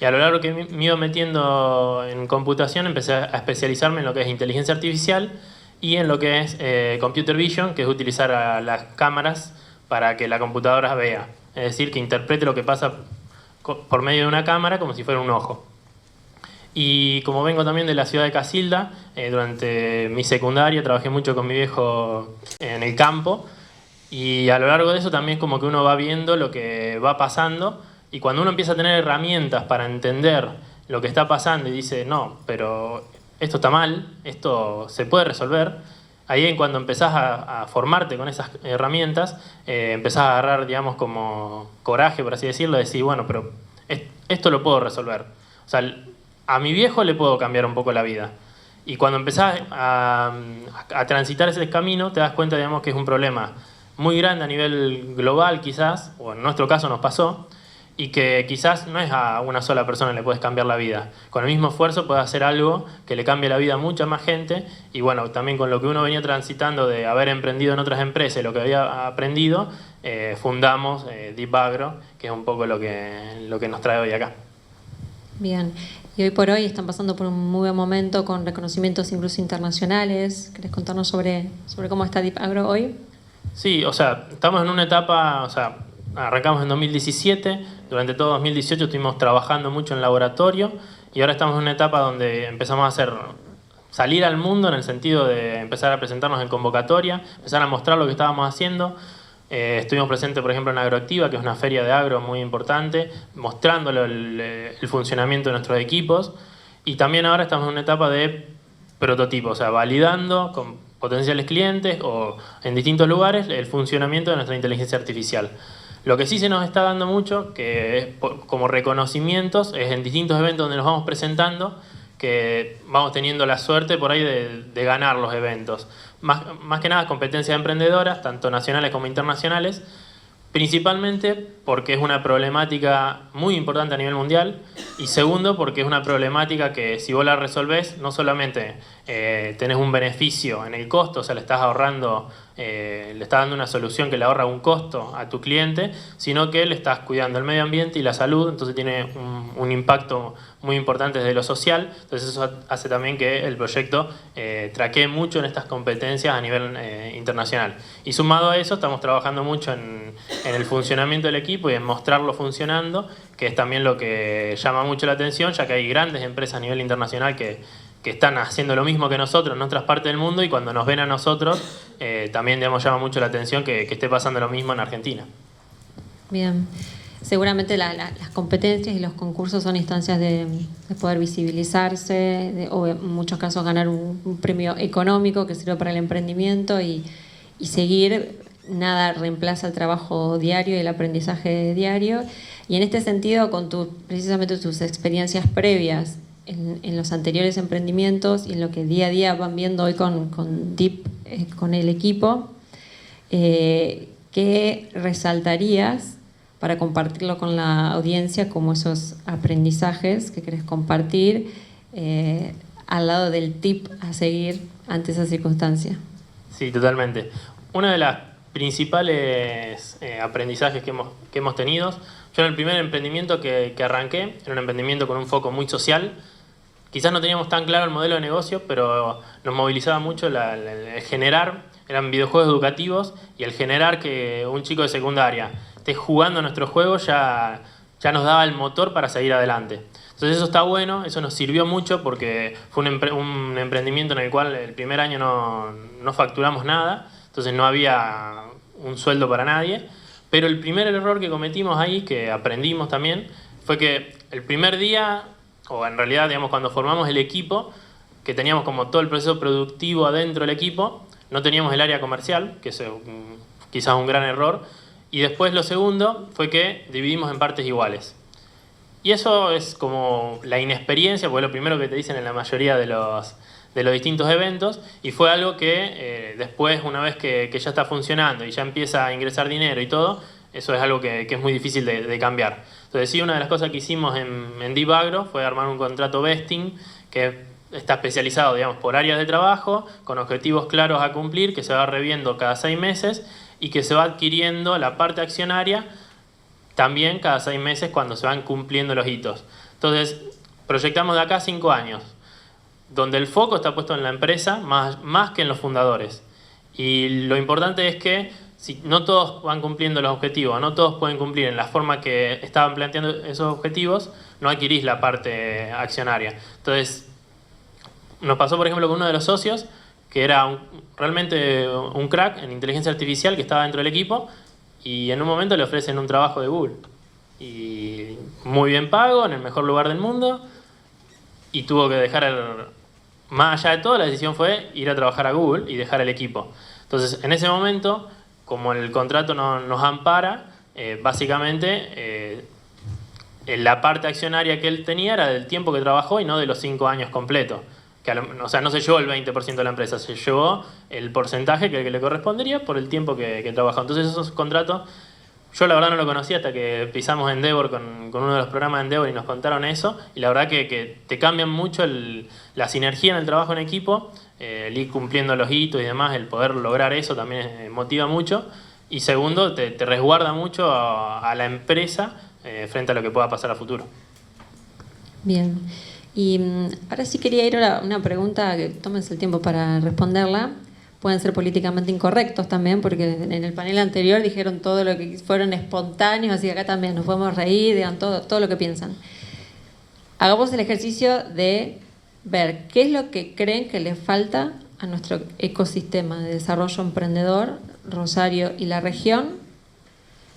y a lo largo que me iba metiendo en computación empecé a especializarme en lo que es inteligencia artificial y en lo que es computer vision, que es utilizar a las cámaras para que la computadora vea. Es decir, que interprete lo que pasa por medio de una cámara como si fuera un ojo. Y como vengo también de la ciudad de Casilda, durante mi secundaria trabajé mucho con mi viejo en el campo, y a lo largo de eso también como que uno va viendo lo que va pasando, y cuando uno empieza a tener herramientas para entender lo que está pasando y dice, no, pero esto está mal, esto se puede resolver, ahí en cuando empezás a formarte con esas herramientas, empezás a agarrar, digamos, como coraje, por así decirlo, de decir, bueno, pero esto lo puedo resolver. O sea, a mi viejo le puedo cambiar un poco la vida. Y cuando empezás a transitar ese camino, te das cuenta, digamos, que es un problema muy grande a nivel global quizás, o en nuestro caso nos pasó, y que quizás no es a una sola persona que le puedes cambiar la vida. Con el mismo esfuerzo puedes hacer algo que le cambie la vida a mucha más gente, y bueno, también con lo que uno venía transitando de haber emprendido en otras empresas y lo que había aprendido, fundamos Deep Agro, que es un poco lo que nos trae hoy acá. Bien, y hoy por hoy están pasando por un muy buen momento con reconocimientos incluso internacionales. ¿Querés contarnos sobre cómo está Deep Agro hoy? Sí, o sea, estamos en una etapa, o sea, arrancamos en 2017, durante todo 2018 estuvimos trabajando mucho en laboratorio, y ahora estamos en una etapa donde empezamos a salir al mundo en el sentido de empezar a presentarnos en convocatoria, empezar a mostrar lo que estábamos haciendo. Estuvimos presentes, por ejemplo, en Agroactiva, que es una feria de agro muy importante, mostrándolo el funcionamiento de nuestros equipos, y también ahora estamos en una etapa de prototipo, o sea, validando con potenciales clientes o en distintos lugares el funcionamiento de nuestra inteligencia artificial. Lo que sí se nos está dando mucho, que es como reconocimientos, es en distintos eventos donde nos vamos presentando, que vamos teniendo la suerte por ahí de ganar los eventos. Más que nada competencias emprendedoras, tanto nacionales como internacionales, principalmente porque es una problemática muy importante a nivel mundial, y segundo porque es una problemática que si vos la resolvés no solamente tenés un beneficio en el costo, o sea, le estás ahorrando, le estás dando una solución que le ahorra un costo a tu cliente, sino que le estás cuidando el medio ambiente y la salud, entonces tiene un impacto muy importante desde lo social. Entonces eso hace también que el proyecto traquee mucho en estas competencias a nivel internacional. Y sumado a eso estamos trabajando mucho en el funcionamiento del equipo y en mostrarlo funcionando, que es también lo que llama mucho la atención, ya que hay grandes empresas a nivel internacional que están haciendo lo mismo que nosotros en otras partes del mundo, y cuando nos ven a nosotros también, digamos, llama mucho la atención que esté pasando lo mismo en Argentina. Bien. Seguramente las competencias y los concursos son instancias de poder visibilizarse, o en muchos casos ganar un premio económico que sirve para el emprendimiento, y seguir. Nada reemplaza el trabajo diario y el aprendizaje diario. Y en este sentido, con precisamente tus experiencias previas en los anteriores emprendimientos y en lo que día a día van viendo hoy con Deep, con el equipo, ¿qué resaltarías para compartirlo con la audiencia como esos aprendizajes que querés compartir al lado del tip a seguir ante esa circunstancia? Sí, totalmente. Una de las principales aprendizajes que hemos tenido, yo en el primer emprendimiento que arranqué, era un emprendimiento con un foco muy social. Quizás no teníamos tan claro el modelo de negocio, pero nos movilizaba mucho el generar, eran videojuegos educativos, y el generar que un chico de secundaria esté jugando nuestro juego ya nos daba el motor para seguir adelante. Entonces eso está bueno, eso nos sirvió mucho porque fue un emprendimiento en el cual el primer año no facturamos nada, entonces no había un sueldo para nadie, pero el primer error que cometimos ahí, que aprendimos también, fue que el primer día, o en realidad, digamos, cuando formamos el equipo, que teníamos como todo el proceso productivo adentro del equipo, no teníamos el área comercial, que es quizás un gran error, y después lo segundo fue que dividimos en partes iguales. Y eso es como la inexperiencia, porque es lo primero que te dicen en la mayoría de los distintos eventos, y fue algo que después, una vez que ya está funcionando y ya empieza a ingresar dinero y todo, eso es algo que es muy difícil de cambiar. Entonces sí, una de las cosas que hicimos en Deep Agro fue armar un contrato vesting que está especializado, digamos, por áreas de trabajo, con objetivos claros a cumplir, que se va reviendo cada 6 meses y que se va adquiriendo la parte accionaria también cada 6 meses cuando se van cumpliendo los hitos. Entonces proyectamos de acá 5 años, donde el foco está puesto en la empresa más que en los fundadores. Y lo importante es que si no todos van cumpliendo los objetivos, no todos pueden cumplir en la forma que estaban planteando esos objetivos, no adquirís la parte accionaria. Entonces, nos pasó, por ejemplo, con uno de los socios, que era realmente un crack en inteligencia artificial que estaba dentro del equipo, y en un momento le ofrecen un trabajo de Google. Y muy bien pago, en el mejor lugar del mundo, y tuvo que dejar, más allá de todo, la decisión fue ir a trabajar a Google y dejar el equipo. Entonces, en ese momento, como el contrato nos ampara, básicamente la parte accionaria que él tenía era del tiempo que trabajó y no de los 5 años completos. O sea, no se llevó el 20% de la empresa, se llevó el porcentaje que le correspondería por el tiempo que trabajó. Entonces esos contratos, yo la verdad no lo conocía hasta que pisamos Endeavor con uno de los programas de Endeavor y nos contaron eso, y la verdad que te cambian mucho la sinergia en el trabajo en equipo, el ir cumpliendo los hitos y demás, el poder lograr eso también motiva mucho, y segundo, te resguarda mucho a la empresa frente a lo que pueda pasar a futuro. Bien. Y ahora sí quería ir a una pregunta, que tómense el tiempo para responderla. Pueden ser políticamente incorrectos también, porque en el panel anterior dijeron todo lo que fueron espontáneos, así que acá también nos podemos reír, digan todo lo que piensan. Hagamos el ejercicio de ver qué es lo que creen que le falta a nuestro ecosistema de desarrollo emprendedor, Rosario y la región,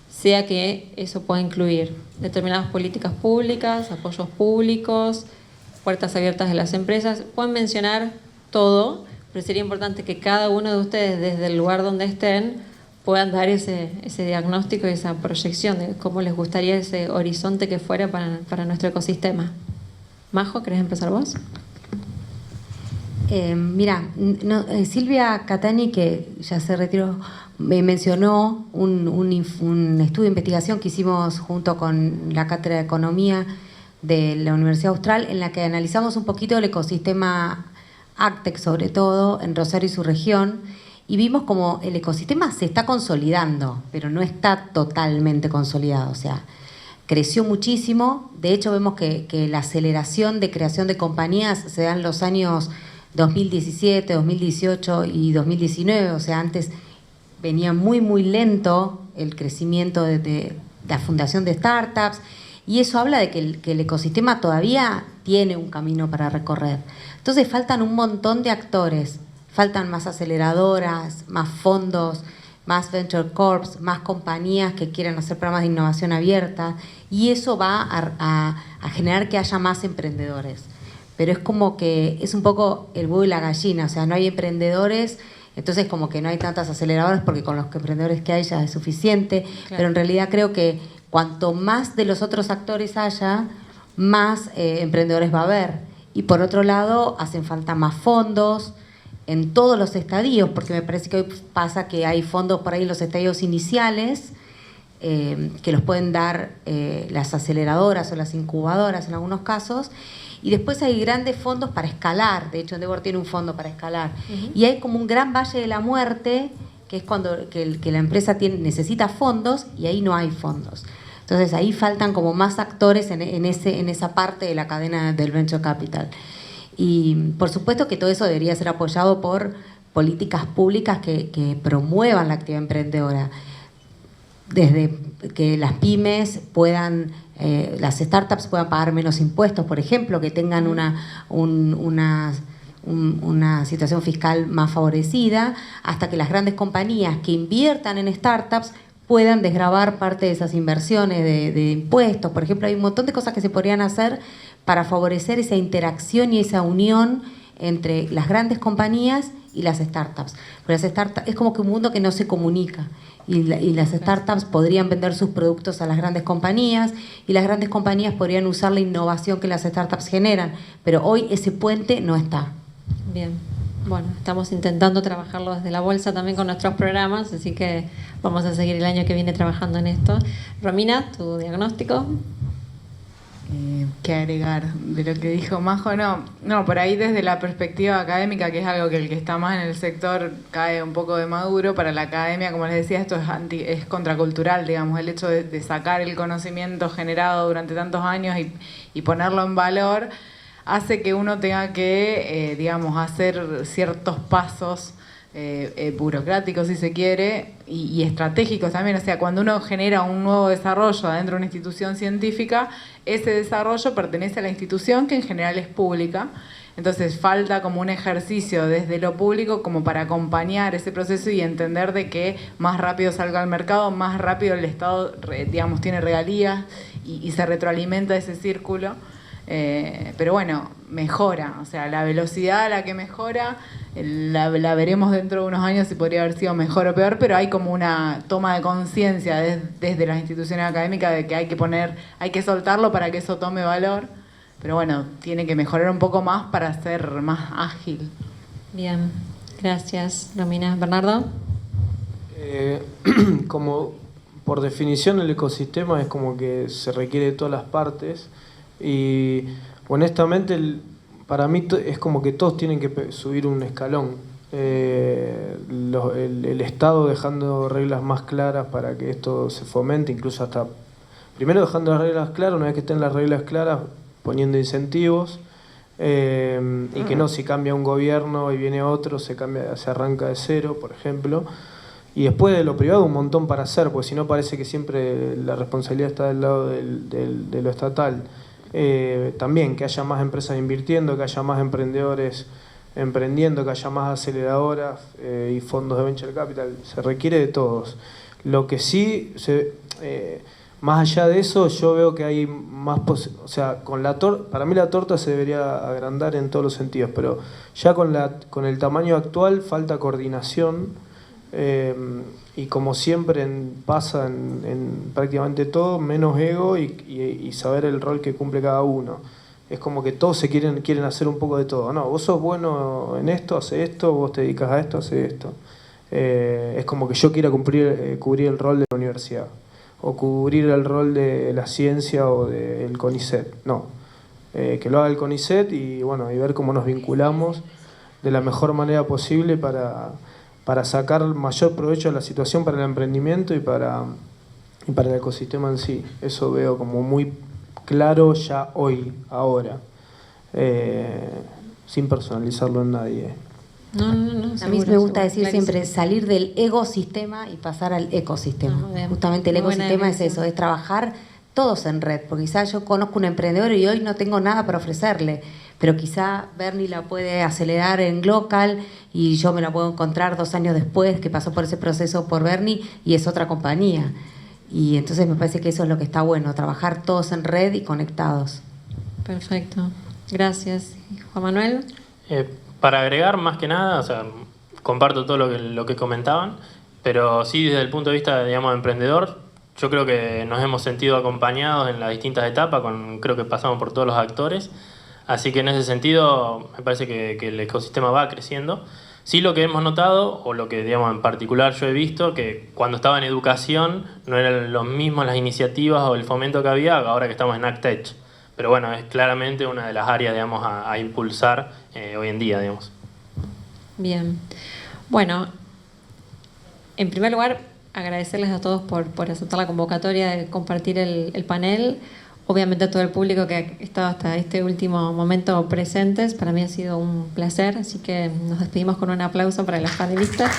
sea que eso pueda incluir determinadas políticas públicas, apoyos públicos, puertas abiertas de las empresas. Pueden mencionar todo, pero sería importante que cada uno de ustedes, desde el lugar donde estén, puedan dar ese diagnóstico y esa proyección de cómo les gustaría ese horizonte que fuera para nuestro ecosistema. Majo, ¿querés empezar vos? Mira, Silvia Catani, que ya se retiró, me mencionó un estudio de investigación que hicimos junto con la Cátedra de Economía de la Universidad Austral, en la que analizamos un poquito el ecosistema AgTech, sobre todo en Rosario y su región, y vimos como el ecosistema se está consolidando, pero no está totalmente consolidado. O sea, creció muchísimo. De hecho, vemos que la aceleración de creación de compañías se da en los años 2017, 2018 y 2019. O sea, antes venía muy, muy lento el crecimiento de la fundación de startups. Y eso habla de que el ecosistema todavía tiene un camino para recorrer. Entonces faltan un montón de actores, faltan más aceleradoras, más fondos, más venture corps, más compañías que quieran hacer programas de innovación abierta, y eso va a generar que haya más emprendedores. Pero es como que es un poco el huevo y la gallina, o sea, no hay emprendedores, entonces como que no hay tantas aceleradoras porque con los emprendedores que hay ya es suficiente, claro. Pero en realidad creo que cuanto más de los otros actores haya, más emprendedores va a haber. Y por otro lado, hacen falta más fondos en todos los estadios, porque me parece que hoy pasa que hay fondos por ahí en los estadios iniciales, que los pueden dar las aceleradoras o las incubadoras en algunos casos, y después hay grandes fondos para escalar. De hecho, Endeavor tiene un fondo para escalar. Y hay como un gran valle de la muerte, que es cuando que la empresa necesita fondos y ahí no hay fondos. Entonces ahí faltan como más actores en esa parte de la cadena del venture capital. Y por supuesto que todo eso debería ser apoyado por políticas públicas que promuevan la actividad emprendedora. Desde que las pymes puedan, las startups puedan pagar menos impuestos, por ejemplo, que tengan una situación fiscal más favorecida, hasta que las grandes compañías que inviertan en startups puedan desgravar parte de esas inversiones de impuestos. Por ejemplo, hay un montón de cosas que se podrían hacer para favorecer esa interacción y esa unión entre las grandes compañías y las startups. Porque las startups es como que un mundo que no se comunica, y las startups podrían vender sus productos a las grandes compañías, y las grandes compañías podrían usar la innovación que las startups generan, pero hoy ese puente no está. Bien, bueno, estamos intentando trabajarlo desde la bolsa también con nuestros programas, así que vamos a seguir el año que viene trabajando en esto. Romina, tu diagnóstico. ¿Qué agregar de lo que dijo Majo? No, por ahí desde la perspectiva académica, que es algo que el que está más en el sector cae un poco de maduro. Para la academia, como les decía, esto es contracultural, digamos, el hecho de sacar el conocimiento generado durante tantos años y ponerlo en valor, hace que uno tenga que, digamos, hacer ciertos pasos burocráticos, si se quiere, y estratégicos también. O sea, cuando uno genera un nuevo desarrollo dentro de una institución científica, ese desarrollo pertenece a la institución, que en general es pública. Entonces falta como un ejercicio desde lo público como para acompañar ese proceso y entender de que más rápido salga al mercado, más rápido el Estado, digamos, tiene regalías y se retroalimenta ese círculo. Pero bueno, mejora, o sea, la velocidad a la que mejora la veremos dentro de unos años si podría haber sido mejor o peor, pero hay como una toma de conciencia desde las instituciones académicas de que hay que soltarlo para que eso tome valor, pero bueno, tiene que mejorar un poco más para ser más ágil. Bien, gracias, Romina. Bernardo. Como por definición el ecosistema es como que se requiere de todas las partes. Y honestamente para mí es como que todos tienen que subir un escalón. El Estado dejando reglas más claras para que esto se fomente, incluso hasta primero dejando las reglas claras, una vez que estén las reglas claras poniendo incentivos, y que no, si cambia un gobierno y viene otro, se arranca de cero, por ejemplo. Y después de lo privado un montón para hacer, porque si no parece que siempre la responsabilidad está del lado de lo estatal. También que haya más empresas invirtiendo, que haya más emprendedores emprendiendo, que haya más aceleradoras y fondos de venture capital. Se requiere de todos. Lo que sí, más allá de eso, yo veo que hay más o sea, para mí la torta se debería agrandar en todos los sentidos, pero ya con el tamaño actual falta coordinación. Y como siempre pasa en prácticamente todo, menos ego y saber el rol que cumple cada uno. Es como que todos quieren hacer un poco de todo. No, vos sos bueno en esto, hace esto, vos te dedicas a esto, hace esto. Es como que yo quiera cubrir el rol de la universidad, o cubrir el rol de la ciencia o del CONICET. No, que lo haga el CONICET y bueno, y ver cómo nos vinculamos de la mejor manera posible para sacar mayor provecho de la situación para el emprendimiento y para el ecosistema en sí. Eso veo como muy claro ya hoy, ahora, sin personalizarlo en nadie. No, a mí me gusta decir siempre salir del ecosistema y pasar al ecosistema. Justamente el ecosistema es eso, es trabajar todos en red, porque quizás yo conozco un emprendedor y hoy no tengo nada para ofrecerle, pero quizá Bernie la puede acelerar en Glocal y yo me la puedo encontrar 2 años después que pasó por ese proceso por Bernie y es otra compañía. Y entonces me parece que eso es lo que está bueno, trabajar todos en red y conectados. Perfecto, gracias. Juan Manuel. Para agregar más que nada, o sea, comparto todo lo que comentaban, pero sí desde el punto de vista, digamos, emprendedor, yo creo que nos hemos sentido acompañados en las distintas etapas, creo que pasamos por todos los actores, así que en ese sentido me parece que el ecosistema va creciendo. Sí, lo que hemos notado, o lo que, digamos, en particular yo he visto, que cuando estaba en educación no eran los mismos las iniciativas o el fomento que había ahora que estamos en ACTech. Pero bueno, es claramente una de las áreas, digamos, a impulsar hoy en día, digamos. Bien. Bueno, en primer lugar, agradecerles a todos por aceptar la convocatoria de compartir el panel. Obviamente a todo el público que ha estado hasta este último momento presentes. Para mí ha sido un placer, así que nos despedimos con un aplauso para los panelistas.